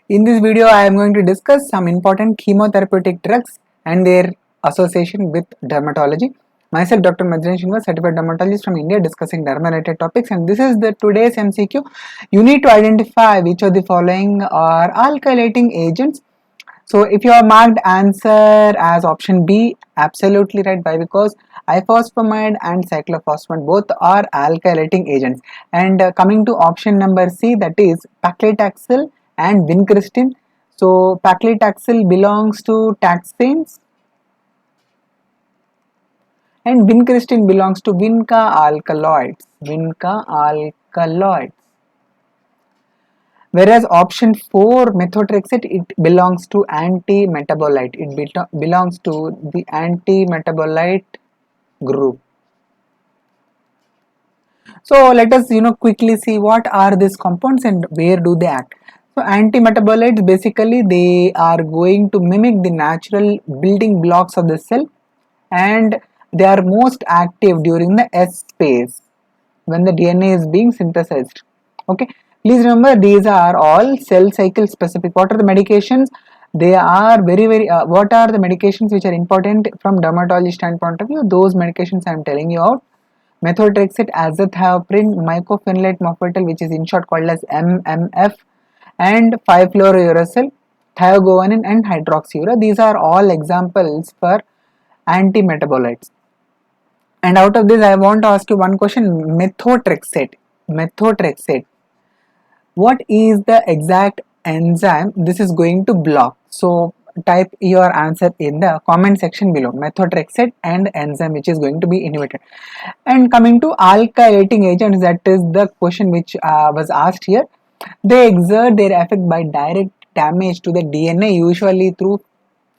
In this video, I am going to discuss some important chemotherapeutic drugs and their association with dermatology. Myself, Dr. Maddineni Srinivas, certified dermatologist from India, discussing derma-related topics, and this is the today's MCQ. You need to identify which of the following are alkylating agents. So, if you have marked answer as option B, absolutely right. Why? Because Ifosphamide and Cyclophosphamide both are alkylating agents. And coming to option number C, that is Paclitaxel and Vincristine. So, Paclitaxel belongs to taxanes and Vincristine belongs to Vinca alkaloids. Vinca alkaloids. Whereas option 4, Methotrexate, it belongs to antimetabolite. It belongs to the antimetabolite group. So let us quickly see what are these compounds and where do they act. So antimetabolites, basically they are going to mimic the natural building blocks of the cell, and they are most active during the S phase when the DNA is being synthesized. Okay, please remember these are all cell cycle specific. What are the medications? They are very what are the medications which are important from dermatology standpoint of view? Those medications I am telling you out. Methotrexate, azathioprine, mycophenolate mofetil, which is in short called as MMF, and 5-fluorouracil, thiogovanin and hydroxyurea. These are all examples for antimetabolites. And out of this, I want to ask you one question. Methotrexate. What is the exact enzyme this is going to block? So type your answer in the comment section below. Methotrexate and enzyme which is going to be inhibited. And coming to alkylating agents, that is the question which was asked here. They exert their effect by direct damage to the DNA, usually through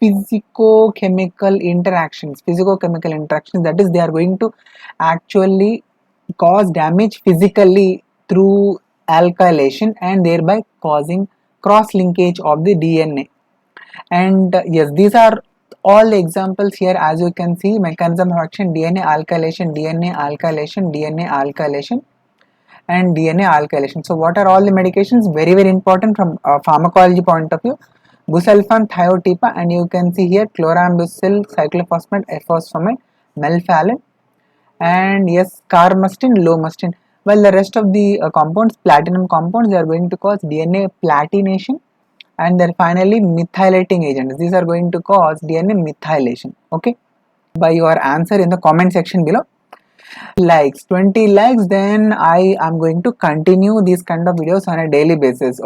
physicochemical interactions. That is, they are going to actually cause damage physically through alkylation and thereby causing cross linkage of the DNA. And yes, these are all the examples here. As you can see, mechanism of action: DNA alkylation, DNA alkylation, DNA alkylation, and DNA alkylation. So what are all the medications? Very important from a pharmacology point of view. Busulfan, thiotepa, and you can see here chlorambucil, cyclophosphamide, Ifosphamide, Melphalan, and yes, carmustine, lomustine. Well, the rest of the compounds, platinum compounds, they are going to cause DNA platination, and then finally methylating agents. These are going to cause DNA methylation. Okay, by your answer in the comment section below. Likes 20 likes, then I am going to continue these kind of videos on a daily basis. Okay.